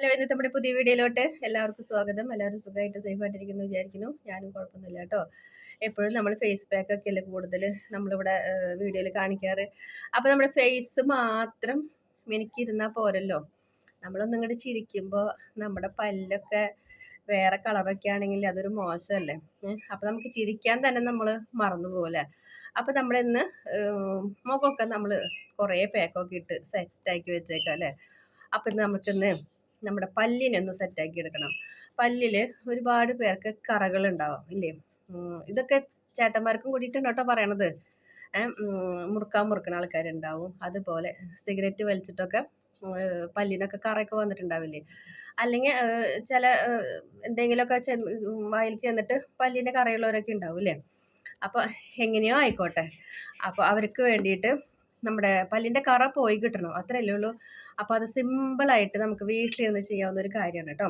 Hello, ഇന്നത്തെ നമ്മുടെ പുതിയ വീഡിയോയിലോട്ട് എല്ലാവർക്കും സ്വാഗതം. എല്ലാവരും സുഖമായിട്ട് സേഫായിട്ടിരിക്കുന്നു വിചാരിക്കുന്നു. ഞാനും കുഴപ്പമൊന്നുമില്ല കേട്ടോ. എപ്പോഴും നമ്മൾ ഫേസ് പാക്ക് ഒക്കെ അല്ലേ കൂടുതൽ നമ്മളിവിടെ വീഡിയോയിൽ കാണിക്കാറ്. അപ്പോൾ നമ്മുടെ ഫേസ് മാത്രം മിനുക്കിയിരുന്നാൽ പോരല്ലോ. നമ്മളൊന്നും ഇങ്ങോട്ട് ചിരിക്കുമ്പോൾ നമ്മുടെ പല്ലൊക്കെ വേറെ കളറൊക്കെ ആണെങ്കിൽ അതൊരു മോശമല്ലേ. അപ്പോൾ നമുക്ക് ചിരിക്കാൻ തന്നെ നമ്മൾ മറന്നു പോലെ. അപ്പോൾ നമ്മളിന്ന് മുഖമൊക്കെ നമ്മൾ കുറേ പാക്കൊക്കെ ഇട്ട് സെറ്റാക്കി വെച്ചേക്കാം അല്ലേ. അപ്പം നമുക്കിന്ന് നമ്മുടെ പല്ലിനെ ഒന്ന് സെറ്റാക്കി എടുക്കണം. പല്ലിൽ ഒരുപാട് പേർക്ക് കറകളുണ്ടാവും ഇല്ലേ. ഇതൊക്കെ ചേട്ടന്മാർക്കും കൂടിയിട്ടാണ് കേട്ടോ പറയണത്. മുറുക്കണ ആൾക്കാരുണ്ടാവും. അതുപോലെ സിഗരറ്റ് വലിച്ചിട്ടൊക്കെ പല്ലിനൊക്കെ കറയൊക്കെ വന്നിട്ടുണ്ടാവില്ലേ. അല്ലെങ്കിൽ ചില എന്തെങ്കിലുമൊക്കെ വായിൽ ചെന്നിട്ട് പല്ലിൻ്റെ കറയുള്ളവരൊക്കെ ഉണ്ടാവും അല്ലേ. അപ്പോൾ എങ്ങനെയോ ആയിക്കോട്ടെ, അപ്പോൾ അവർക്ക് വേണ്ടിയിട്ട് നമ്മുടെ പല്ലിൻ്റെ കറ പോയി കിട്ടണം, അത്രയല്ലേ ഉള്ളൂ. അപ്പോൾ അത് സിമ്പിളായിട്ട് നമുക്ക് വീട്ടിലിരുന്ന് ചെയ്യാവുന്ന ഒരു കാര്യമാണ് കേട്ടോ.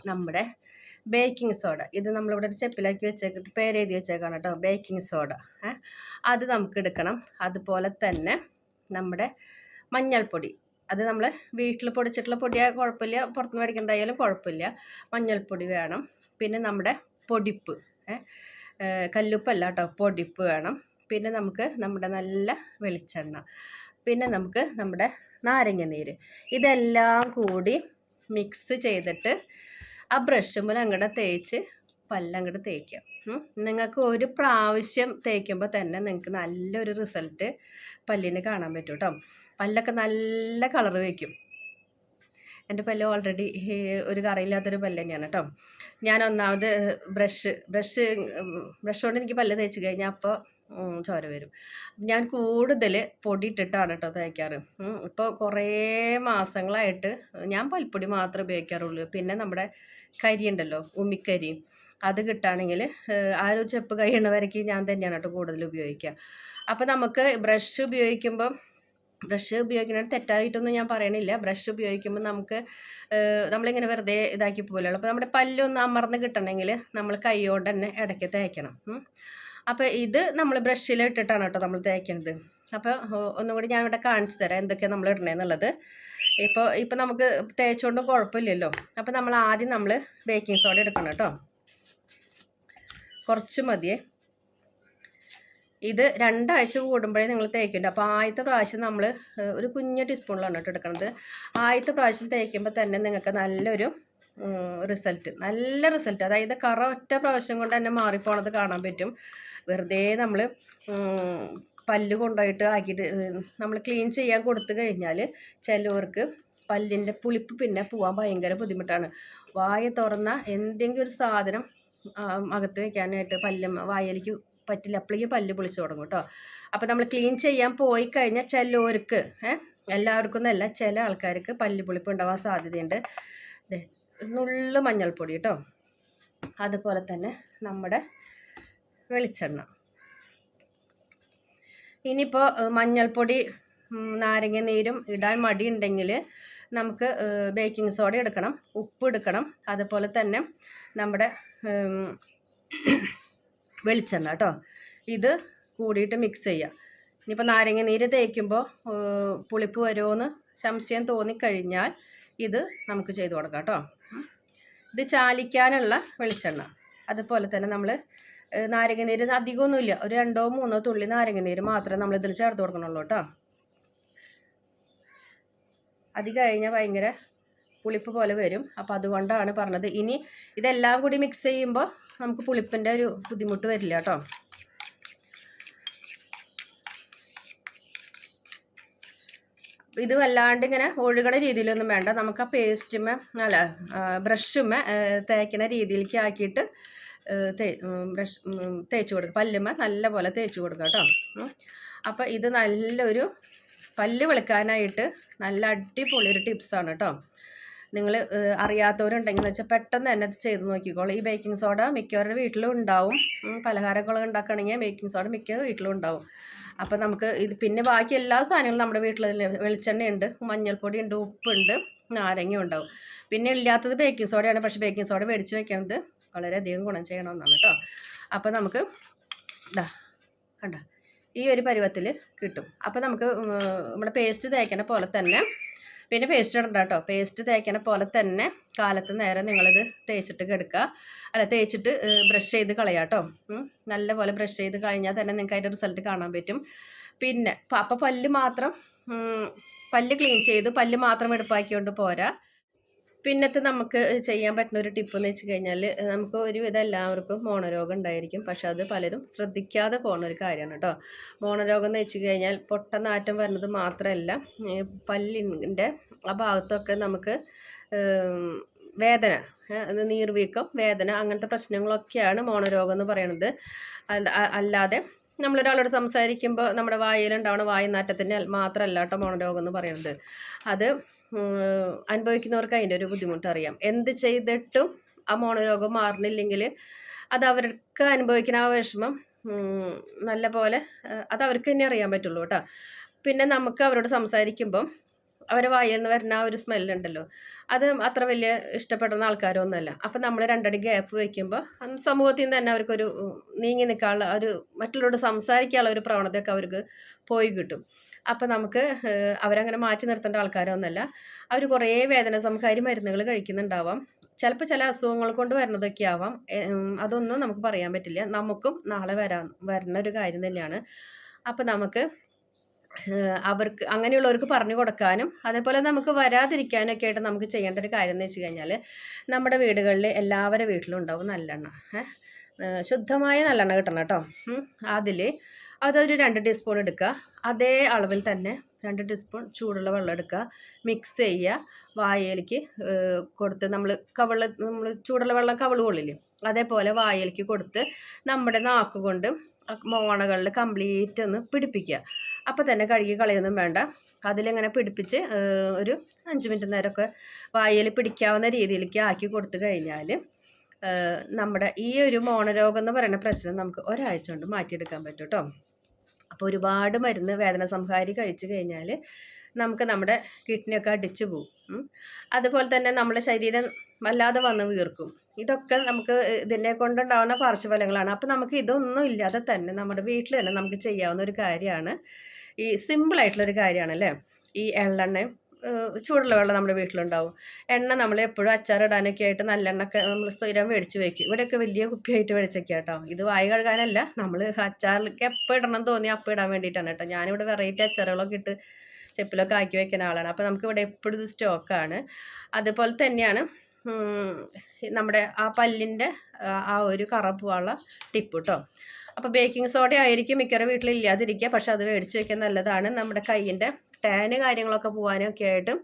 നമ്മുടെ ബേക്കിംഗ് സോഡ, ഇത് നമ്മളിവിടെ ഒരു ചെപ്പിലാക്കി വെച്ചേക്കിട്ട് പേരെഴുതി വെച്ചേക്കാണ് കേട്ടോ, ബേക്കിംഗ് സോഡ. അത് നമുക്ക് എടുക്കണം. അതുപോലെ തന്നെ നമ്മുടെ മഞ്ഞൾപ്പൊടി, അത് നമ്മൾ വീട്ടിൽ പൊടിച്ചിട്ടുള്ള പൊടിയാൽ കുഴപ്പമില്ല, പുറത്തുനിന്ന് മേടിക്കുന്നതായാലും കുഴപ്പമില്ല. മഞ്ഞൾപ്പൊടി വേണം. പിന്നെ നമ്മുടെ പൊടിപ്പ്, കല്ലുപ്പല്ല കേട്ടോ, പൊടിപ്പ് വേണം. പിന്നെ നമുക്ക് നമ്മുടെ നല്ല വെളിച്ചെണ്ണ, പിന്നെ നമുക്ക് നമ്മുടെ നാരങ്ങ നീര്, ഇതെല്ലാം കൂടി മിക്സ് ചെയ്തിട്ട് ആ ബ്രഷ് മുതൽ അങ്ങോട്ട് തേച്ച് പല്ലങ്ങോട്ട് തേക്കുക. നിങ്ങൾക്ക് ഒരു പ്രാവശ്യം തേക്കുമ്പോൾ തന്നെ നിങ്ങൾക്ക് നല്ലൊരു റിസൾട്ട് പല്ലിന് കാണാൻ പറ്റും കേട്ടോ. പല്ലൊക്കെ നല്ല കളറ് വയ്ക്കും. എൻ്റെ പല്ല് ഓൾറെഡി ഒരു കറയില്ലാത്തൊരു പല്ല് തന്നെയാണ് കേട്ടോ. ഞാൻ ഒന്നാമത് ബ്രഷ് കൊണ്ട് എനിക്ക് പല്ല് തേച്ച് കഴിഞ്ഞാൽ അപ്പോൾ ചോര വരും. ഞാൻ കൂടുതൽ പൊടി ഇട്ടിട്ടാണ് കേട്ടോ തേക്കാറ്. ഇപ്പോൾ കുറേ മാസങ്ങളായിട്ട് ഞാൻ പൽപ്പൊടി മാത്രമേ ഉപയോഗിക്കാറുള്ളൂ. പിന്നെ നമ്മുടെ കരി ഉണ്ടല്ലോ, ഉമ്മിക്കരി, അത് കിട്ടുകയാണെങ്കിൽ ആ ഒരു ചെപ്പ് കഴിയണവരേക്ക് ഞാൻ തന്നെയാണ് കേട്ടോ കൂടുതൽ ഉപയോഗിക്കുക. അപ്പോൾ നമുക്ക് ബ്രഷ് ഉപയോഗിക്കുന്നത് തെറ്റായിട്ടൊന്നും ഞാൻ പറയണില്ല. ബ്രഷ് ഉപയോഗിക്കുമ്പോൾ നമ്മളിങ്ങനെ വെറുതെ ഇതാക്കി പോലുള്ളൂ. അപ്പോൾ നമ്മുടെ പല്ലൊന്ന് അമർന്ന് കിട്ടണമെങ്കിൽ നമ്മൾ കൈ കൊണ്ട് തന്നെ ഇടയ്ക്ക് തേക്കണം. അപ്പോൾ ഇത് നമ്മൾ ബ്രഷിൽ ഇട്ടിട്ടാണ് കേട്ടോ നമ്മൾ തേക്കുന്നത്. അപ്പോൾ ഒന്നും കൂടി ഞാൻ ഇവിടെ കാണിച്ചു തരാം എന്തൊക്കെയാണ് നമ്മൾ ഇടണേന്നുള്ളത്. ഇപ്പോൾ നമുക്ക് തേച്ചുകൊണ്ടും കുഴപ്പമില്ലല്ലോ. അപ്പോൾ ആദ്യം ബേക്കിംഗ് സോഡ എടുക്കണം കേട്ടോ. കുറച്ച് മതിയേ. ഇത് 2 ആഴ്ച കൂടുമ്പോഴേ നിങ്ങൾ തേക്കുന്നുണ്ട്. അപ്പോൾ ആദ്യത്തെ പ്രാവശ്യം നമ്മൾ ഒരു കുഞ്ഞ് ടീസ്പൂണിലാണ് കേട്ടോ എടുക്കുന്നത്. ആദ്യത്തെ പ്രാവശ്യം തേക്കുമ്പോൾ തന്നെ നിങ്ങൾക്ക് നല്ലൊരു നല്ല റിസൾട്ട്, അതായത് കറ ഒറ്റ പ്രാവശ്യം കൊണ്ട് തന്നെ മാറിപ്പോണത് കാണാൻ പറ്റും. വെറുതെ നമ്മൾ പല്ല് കൊണ്ടുപോയിട്ട് ആക്കിയിട്ട് നമ്മൾ ക്ലീൻ ചെയ്യാൻ കൊടുത്തു കഴിഞ്ഞാൽ ചിലവർക്ക് പല്ലിൻ്റെ പുളിപ്പ് പിന്നെ പോകാൻ ഭയങ്കര ബുദ്ധിമുട്ടാണ്. വായ തുറന്ന എന്തെങ്കിലും ഒരു സാധനം അകത്ത് വയ്ക്കാനായിട്ട് വായലേക്ക് പറ്റില്ല. അപ്പോഴേക്കും പല്ല് പൊളിച്ച് തുടങ്ങും കേട്ടോ. അപ്പോൾ നമ്മൾ ക്ലീൻ ചെയ്യാൻ പോയി കഴിഞ്ഞാൽ ചിലവർക്ക്, എല്ലാവർക്കും എന്നല്ല, ചില ആൾക്കാർക്ക് പല്ല് പുളിപ്പ് ഉണ്ടാവാൻ സാധ്യതയുണ്ട്. നുള്ളു മഞ്ഞൾപ്പൊടി കേട്ടോ. അതുപോലെ തന്നെ നമ്മുടെ വെളിച്ചെണ്ണ. ഇനിയിപ്പോൾ മഞ്ഞൾപ്പൊടി നാരങ്ങ നീരും ഇടാൻ മടിയുണ്ടെങ്കിൽ നമുക്ക് ബേക്കിംഗ് സോഡ എടുക്കണം, ഉപ്പ് എടുക്കണം, അതുപോലെ തന്നെ നമ്മുടെ വെളിച്ചെണ്ണ കേട്ടോ. ഇത് കൂടിയിട്ട് മിക്സ് ചെയ്യുക. ഇനിയിപ്പോൾ നാരങ്ങ നീര് തേക്കുമ്പോൾ പുളിപ്പ് വരുമോയെന്ന് സംശയം തോന്നിക്കഴിഞ്ഞാൽ ഇത് നമുക്ക് ചെയ്ത് കൊടുക്കാം കേട്ടോ. ഇത് ചാലിക്കാനുള്ള വെളിച്ചെണ്ണ. അതുപോലെ തന്നെ നമ്മൾ നാരങ്ങ നീര് അധികമൊന്നുമില്ല, ഒരു 2-3 തുള്ളി നാരങ്ങ നീര് മാത്രമേ നമ്മൾ ഇതിൽ ചേർത്ത് കൊടുക്കണുള്ളൂ കേട്ടോ. അത് കഴിഞ്ഞാൽ ഭയങ്കര പുളിപ്പ് പോലെ വരും. അപ്പോൾ അതുകൊണ്ടാണ് പറഞ്ഞത്. ഇനി ഇതെല്ലാം കൂടി മിക്സ് ചെയ്യുമ്പോൾ നമുക്ക് പുളിപ്പിൻ്റെ ഒരു ബുദ്ധിമുട്ട് വരില്ല കേട്ടോ. ഇത് വല്ലാണ്ട് ഇങ്ങനെ ഒഴുകണ രീതിയിലൊന്നും വേണ്ട. നമുക്ക് ആ പേസ്റ്റുമേ ബ്രഷുമേ തേക്കണ രീതിയിലേക്ക് ആക്കിയിട്ട് തേച്ച് കൊടുക്കുക. പല്ലുമേ നല്ല പോലെ തേച്ച് കൊടുക്കുക കേട്ടോ. അപ്പോൾ ഇത് നല്ലൊരു പല്ല് വെളുക്കാനായിട്ട് നല്ല അടിപൊളി ഒരു ടിപ്സാണ് കേട്ടോ. നിങ്ങൾ അറിയാത്തവരുണ്ടെങ്കിൽ വെച്ചാൽ പെട്ടെന്ന് തന്നെ ചെയ്ത് നോക്കിക്കോളൂ. ഈ ബേക്കിംഗ് സോഡ മിക്കവരുടെ വീട്ടിലും ഉണ്ടാവും. പലഹാരങ്ങളൊക്കെ ഉണ്ടാക്കുകയാണെങ്കിൽ ബേക്കിംഗ് സോഡ മിക്ക വീട്ടിലും ഉണ്ടാവും. അപ്പോൾ നമുക്ക് ഇത് പിന്നെ ബാക്കി എല്ലാ സാധനങ്ങളും നമ്മുടെ വീട്ടിൽ വെളിച്ചെണ്ണയുണ്ട്, മഞ്ഞൾപ്പൊടി ഉണ്ട്, ഉപ്പുണ്ട്, നാരങ്ങ ഉണ്ടാവും. പിന്നെ ഇല്ലാത്തത് ബേക്കിംഗ് സോഡയാണ്. പക്ഷേ ബേക്കിംഗ് സോഡ മേടിച്ച് വെക്കുന്നത് വളരെയധികം ഗുണം ചെയ്യണമെന്നാണ് കേട്ടോ. അപ്പോൾ നമുക്ക് ഈ ഒരു പരുവത്തിൽ കിട്ടും. അപ്പോൾ നമുക്ക് നമ്മുടെ പേസ്റ്റ് തേക്കണ പോലെ തന്നെ പിന്നെ പേസ്റ്റ് ഇടണ്ട കേട്ടോ. പേസ്റ്റ് തേക്കണ പോലെ തന്നെ കാലത്ത് നേരം നിങ്ങളിത് തേച്ചിട്ട് കിടക്കുക. അല്ല, തേച്ചിട്ട് ബ്രഷ് ചെയ്ത് കളയാട്ടോ. നല്ല പോലെ ബ്രഷ് ചെയ്ത് കഴിഞ്ഞാൽ തന്നെ നിങ്ങൾക്ക് അതിൻ്റെ റിസൾട്ട് കാണാൻ പറ്റും. പിന്നെ അപ്പം പല്ല് ക്ലീൻ ചെയ്ത് പല്ല് മാത്രം എടുപ്പാക്കിക്കൊണ്ട് പോരാ. പിന്നത്തെ നമുക്ക് ചെയ്യാൻ പറ്റുന്ന ഒരു ടിപ്പ് എന്ന് വെച്ച് കഴിഞ്ഞാൽ, നമുക്ക് ഒരുവിധം എല്ലാവർക്കും മോണരോഗം ഉണ്ടായിരിക്കും. പക്ഷെ അത് പലരും ശ്രദ്ധിക്കാതെ പോകുന്ന ഒരു കാര്യമാണ് കേട്ടോ. മോണരോഗം എന്ന് വെച്ച് കഴിഞ്ഞാൽ പൊട്ടനാറ്റം വരുന്നത് മാത്രമല്ല, പല്ലിൻ്റെ ആ ഭാഗത്തൊക്കെ നമുക്ക് വേദന, നീർവീക്കം, വേദന, അങ്ങനത്തെ പ്രശ്നങ്ങളൊക്കെയാണ് മോണരോഗം എന്ന് പറയുന്നത്. അല്ലാതെ നമ്മളൊരാളോട് സംസാരിക്കുമ്പോൾ നമ്മുടെ വായിലുണ്ടാവുന്ന വായുനാറ്റത്തിന് മാത്രമല്ല കേട്ടോ മോണരോഗം എന്ന് പറയുന്നത്. അത് അനുഭവിക്കുന്നവർക്ക് അതിൻ്റെ ഒരു ബുദ്ധിമുട്ട് അറിയാം. എന്ത് ചെയ്തിട്ടും ആ മോണരോഗം മാറണില്ലെങ്കിൽ അത് അവർക്ക് അനുഭവിക്കുന്ന ആ വിഷമം നല്ല പോലെ അത് അവർക്ക് തന്നെ അറിയാൻ പറ്റുള്ളൂ കേട്ടോ. പിന്നെ നമുക്ക് അവരോട് സംസാരിക്കുമ്പം അവരെ വായിൽ നിന്ന് വരുന്ന ആ ഒരു സ്മെല്ലുണ്ടല്ലോ, അത് അത്ര വലിയ ഇഷ്ടപ്പെടുന്ന ആൾക്കാരൊന്നുമല്ല. അപ്പം നമ്മൾ രണ്ടടി ഗ്യാപ്പ് വയ്ക്കുമ്പോൾ സമൂഹത്തിൽ നിന്ന് തന്നെ അവർക്കൊരു നീങ്ങി നിൽക്കാനുള്ള ഒരു, മറ്റുള്ളവരോട് സംസാരിക്കാനുള്ള ഒരു പ്രവണതയൊക്കെ അവർക്ക് പോയി കിട്ടും. അപ്പം നമുക്ക് അവരങ്ങനെ മാറ്റി നിർത്തേണ്ട ആൾക്കാരൊന്നുമല്ല. അവർ കുറേ വേദന സംഹാരി മരുന്നുകൾ കഴിക്കുന്നുണ്ടാവാം. ചിലപ്പോൾ ചില അസുഖങ്ങൾ കൊണ്ട് വരുന്നതൊക്കെ ആവാം. അതൊന്നും നമുക്ക് പറയാൻ പറ്റില്ല. നമുക്കും നാളെ വരുന്ന ഒരു കാര്യം തന്നെയാണ്. അപ്പം നമുക്ക് അവർക്ക് അങ്ങനെയുള്ളവർക്ക് പറഞ്ഞു കൊടുക്കാനും അതേപോലെ നമുക്ക് വരാതിരിക്കാനൊക്കെ ആയിട്ട് നമുക്ക് ചെയ്യേണ്ട ഒരു കാര്യം എന്ന് വെച്ച് കഴിഞ്ഞാൽ, നമ്മുടെ വീടുകളിൽ എല്ലാവരുടെ വീട്ടിലും ഉണ്ടാവും നല്ലെണ്ണ. ശുദ്ധമായ നല്ലെണ്ണ കിട്ടണം കേട്ടോ. അതൊരു 2 ടീസ്പൂൺ എടുക്കുക. അതേ അളവിൽ തന്നെ 2 ടീസ്പൂൺ ചൂടുള്ള വെള്ളം എടുക്കുക, മിക്സ് ചെയ്യുക, വായയിലേക്ക് കൊടുത്ത് നമ്മൾ ചൂടുള്ള വെള്ളം കവിള് കൊള്ളില്ലേ, അതേപോലെ വായയിലേക്ക് കൊടുത്ത് നമ്മുടെ നാക്ക് കൊണ്ട് മോണകളിൽ കംപ്ലീറ്റ് ഒന്ന് പിടിപ്പിക്കുക. അപ്പോൾ തന്നെ കഴുകി കളയൊന്നും വേണ്ട. അതിലിങ്ങനെ പിടിപ്പിച്ച് ഒരു 5 മിനിറ്റ് നേരമൊക്കെ വായയിൽ പിടിക്കാവുന്ന രീതിയിലേക്ക് ആക്കി കൊടുത്തു കഴിഞ്ഞാൽ നമ്മുടെ ഈ ഒരു മോണരോഗം എന്ന് പറയുന്ന പ്രശ്നം നമുക്ക് ഒരാഴ്ച കൊണ്ട് മാറ്റിയെടുക്കാൻ പറ്റും കേട്ടോ. അപ്പോൾ ഒരുപാട് മരുന്ന് വേദന സംഹാരി കഴിച്ചു കഴിഞ്ഞാൽ നമുക്ക് നമ്മുടെ കിഡ്നിയൊക്കെ അടിച്ചു പോകും. അതുപോലെ തന്നെ നമ്മുടെ ശരീരം വല്ലാതെ വന്ന് വീർക്കും. ഇതൊക്കെ നമുക്ക് ഇതിനെ കൊണ്ടുണ്ടാവുന്ന പാർശ്വഫലങ്ങളാണ്. അപ്പോൾ നമുക്ക് ഇതൊന്നും ഇല്ലാതെ തന്നെ നമ്മുടെ വീട്ടിൽ തന്നെ നമുക്ക് ചെയ്യാവുന്ന ഒരു കാര്യമാണ്. ഈ സിമ്പിളായിട്ടുള്ളൊരു കാര്യമാണല്ലേ ഈ എള്ളെണ്ണയും ചൂടുള്ള വെള്ളം നമ്മുടെ വീട്ടിലുണ്ടാവും. എണ്ണ നമ്മൾ എപ്പോഴും അച്ചാറിടാനൊക്കെ ആയിട്ട് നല്ലെണ്ണൊക്കെ നമ്മൾ സ്ഥിരം മേടിച്ച് വയ്ക്കും. ഇവിടെയൊക്കെ വലിയ കുപ്പിയായിട്ട് മേടിച്ചൊക്കെ കേട്ടോ. ഇത് വായി കഴുകാനല്ല, നമ്മൾ അച്ചാറിലേക്ക് എപ്പോൾ ഇടണം തോന്നി അപ്പോൾ ഇടാൻ വേണ്ടിയിട്ടാണ് കേട്ടോ. ഞാനിവിടെ വെറൈറ്റി അച്ചാറുകളൊക്കെ ഇട്ട് ചെപ്പിലൊക്കെ ആക്കി വെക്കുന്ന ആളാണ്. അപ്പോൾ നമുക്കിവിടെ എപ്പോഴും ഇത് സ്റ്റോക്കാണ്. അതുപോലെ തന്നെയാണ് നമ്മുടെ ആ പല്ലിൻ്റെ ആ ഒരു കറ പോവാനുള്ള ടിപ്പ് കേട്ടോ. അപ്പോൾ ബേക്കിംഗ് സോഡ ആയിരിക്കും മിക്കവാറും വീട്ടിലില്ലാതിരിക്കുക, പക്ഷെ അത് മേടിച്ച് വയ്ക്കാൻ നല്ലതാണ്. നമ്മുടെ കയ്യിൻ്റെ ടാന് കാര്യങ്ങളൊക്കെ പോകാനൊക്കെ ആയിട്ടും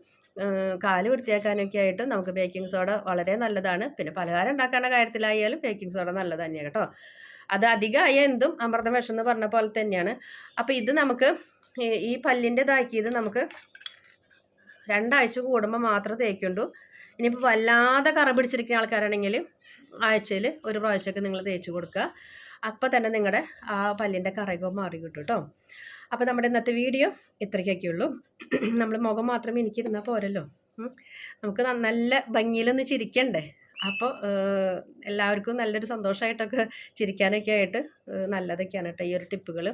കാല് വൃത്തിയാക്കാനൊക്കെ ആയിട്ടും നമുക്ക് ബേക്കിംഗ് സോഡ വളരെ നല്ലതാണ്. പിന്നെ പലഹാരം ഉണ്ടാക്കുന്ന കാര്യത്തിലായാലും ബേക്കിംഗ് സോഡ നല്ലത് തന്നെയാണ് കേട്ടോ. അത് അധികമായ എന്തും അമൃതം വിഷം എന്ന് പറഞ്ഞ പോലെ തന്നെയാണ്. അപ്പോൾ ഇത് നമുക്ക് ഈ പല്ലിൻ്റെതാക്കിയത് നമുക്ക് 2 ആഴ്ച കൂടുമ്പോൾ മാത്രം തേക്കുള്ളൂ. ഇനിയിപ്പോൾ വല്ലാതെ കറ പിടിച്ചിരിക്കുന്ന ആൾക്കാരാണെങ്കിൽ ആഴ്ചയിൽ 1 പ്രാവശ്യമൊക്കെ നിങ്ങൾ തേച്ച് കൊടുക്കുക. അപ്പോൾ തന്നെ നിങ്ങളുടെ ആ പല്ലിൻ്റെ കറയൊക്കെ മാറി കിട്ടും കേട്ടോ. അപ്പോൾ നമ്മുടെ ഇന്നത്തെ വീഡിയോ ഇത്രയ്ക്കൊക്കെ ഉള്ളൂ. നമ്മൾ മുഖം മാത്രം എനിക്കിരുന്നാൽ പോരല്ലോ, നമുക്ക് നല്ല ഭംഗിയിലൊന്ന് ചിരിക്കണ്ടേ. അപ്പോൾ എല്ലാവർക്കും നല്ലൊരു സന്തോഷമായിട്ടൊക്കെ ചിരിക്കാനൊക്കെ ആയിട്ട് നല്ലതൊക്കെയാണ് കേട്ടോ ഈ ഒരു ടിപ്പുകൾ.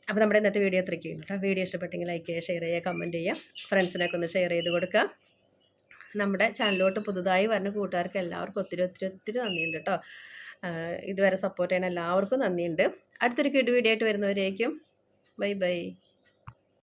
അപ്പോൾ നമ്മുടെ ഇന്നത്തെ വീഡിയോ ഇത്രയ്ക്കും കേട്ടോ. വീഡിയോ ഇഷ്ടപ്പെട്ടെങ്കിൽ ലൈക്ക് ചെയ്യുക, ഷെയർ ചെയ്യുക, കമൻറ്റ് ചെയ്യുക, ഫ്രണ്ട്സിനൊക്കെ ഒന്ന് ഷെയർ ചെയ്ത് കൊടുക്കുക. നമ്മുടെ ചാനലിലോട്ട് പുതുതായി വരുന്ന കൂട്ടുകാർക്ക് എല്ലാവർക്കും ഒത്തിരി ഒത്തിരി ഒത്തിരി നന്ദിയുണ്ട് കേട്ടോ. ഇതുവരെ സപ്പോർട്ട് ചെയ്യുന്ന എല്ലാവർക്കും നന്ദിയുണ്ട്. അടുത്തൊരു വീഡിയോ ആയിട്ട് വരുന്നവരേക്കും ബൈ ബൈ.